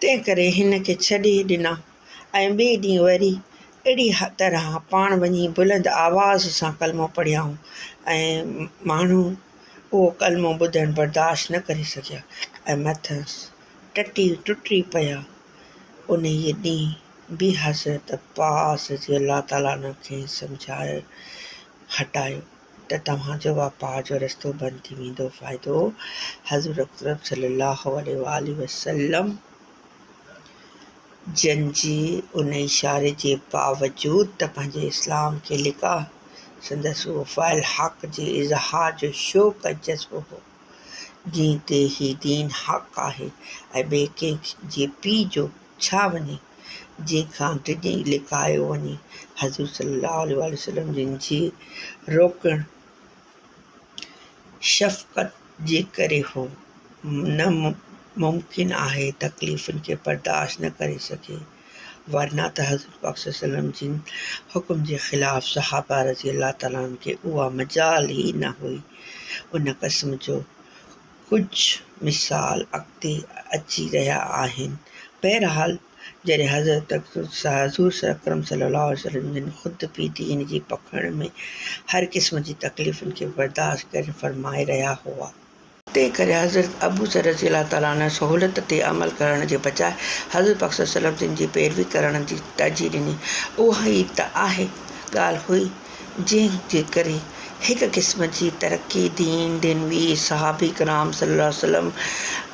तंहिं करे हिन खे छॾे ॾिना ऐं ॿिए ॾींहुं वरी अहिड़ी तरह पाण वञी बुलंद आवाज़ सां कलमो पढ़ियाऊं ऐं माण्हू उहो कलमो ॿुधणु बर्दाश्त न करे सघिया ऐं मथां टुटी पिया। उन ई ॾींहुं बि हज़रत पास जी अलाह ताला खे सम्झाए हटायो त तव्हांजो वापार जो रस्तो बंदि थी वेंदो। फ़ाइदो हज़रत अकरम सल्लल्लाहु अलैहि वसल्लम जंहिंजी उन इशारे जे बावजूदि त पंहिंजे इस्लाम खे लिका संदसि उहो फ़ाइल हक़ जे इज़हार जो शौक़ ऐं जज़्बो हो। जीअं ते ही दीन हक़ आहे ऐं ॿिए कंहिं जे पीउ जो छा वञे जंहिंखां डिॼी लिकायो वञे। हज़ूर सल्लल्लाहु अलैहि वसल्लम जंहिंजी रोकण शफ़क़त जे करे हो न मुमकिन आहे तकलीफ़ुनि खे बर्दाश्त न करे सघे, वरना त हज़रत पाक सल्लल्लाहु अलैहि वसल्लम जिन हुकुम जे ख़िलाफ़ सहाबा रज़ी अलाह ताला खे उहा मजाल ई न हुई। उन क़स्म जो कुझु मिसाल अॻिते अची रहिया आहिनि। बहरहाल जॾहिं हज़रत हज़ूर अकरम सल्लल्लाहु अलैहि वसल्लम जिन ख़ुदि बि दीन जी पखण में हर क़िस्म जी तकलीफ़ुनि खे बर्दाश्त करे फ़रमाए रहिया हुआ। तंहिं करे हज़रत अबू ज़र रज़ी अलाह ताला न सहूलियत ते अमल करण जे बजाए हज़रत पाक सल्लल्लाहु अलैहि वसल्लम जी पैरवी करण जी तरजीह ॾिनी। उहा ई त आहे ॻाल्हि हुई जंहिंजे करे हिकु क़िस्म जी तरक़ी दीन दिनवी सहाबी कराम सल्लल्लाहु अलैहि वसल्लम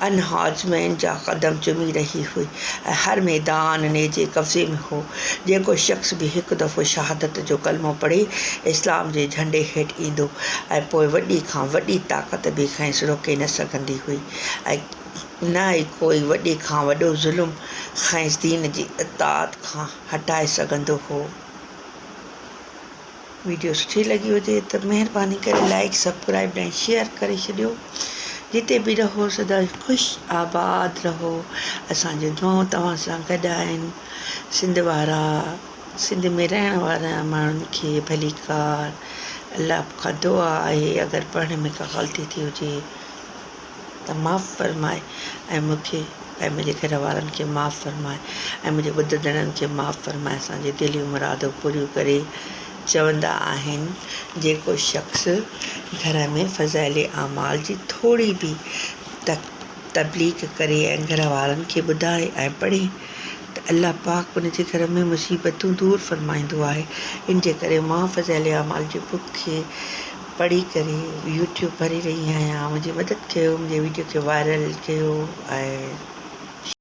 अनहाजमैन जा क़दम चुमी रही हुई ऐं हर मैदान नेजे कब्ज़े में हो। जेको शख़्स बि हिकु दफ़ो शहादत जो कलमो पढ़े इस्लाम जे झंडे हेठि ईंदो ऐं पोइ वॾी खां वॾी ताक़त बि खंयसि रोके न सघंदी हुई ऐं न ई कोई वॾे खां वॾो ज़ुल्म खंयसि दीन जी इताअत खां हटाए सघंदो हो। वीडियो सुठी लॻी हुजे त महिरबानी करे लाइक सब्सक्राइब ऐं शेयर करे छॾियो। जिते बि रहो सदा ख़ुशि आबाद रहो। असांजो दुआऊं तव्हां सां गॾु आहिनि। सिंध वारा सिंध में रहण वारा माण्हुनि खे भली कार अलाह खां दुआ आहे अगरि पढ़ण में का ग़लती थी हुजे त माफ़ु फरमाए ऐं मूंखे ऐं मुंहिंजे घर वारनि खे माफ़ु फरमाए ऐं मुंहिंजे ॿुधंदड़नि खे माफ़ु फरमाए असांजी दिलियूं मुरादूं पूरियूं करे। चवंदा आहिनि जेको शख़्स घर में फ़ज़ाइल आमाल जी थोरी बि तबलीग करे ऐं घर वारनि खे ॿुधाए ऐं पढ़े त अलाह पाक उन जे घर में मुसीबतूं दूरि फ़रमाईंदो आहे। इन जे करे मां फ़ज़ाइल आमाल जी बुक खे पढ़ी करे यूट्यूब भरे रही आहियां। मुंहिंजी मदद कयो, मुंहिंजे वीडियो खे वायरल कयो ऐं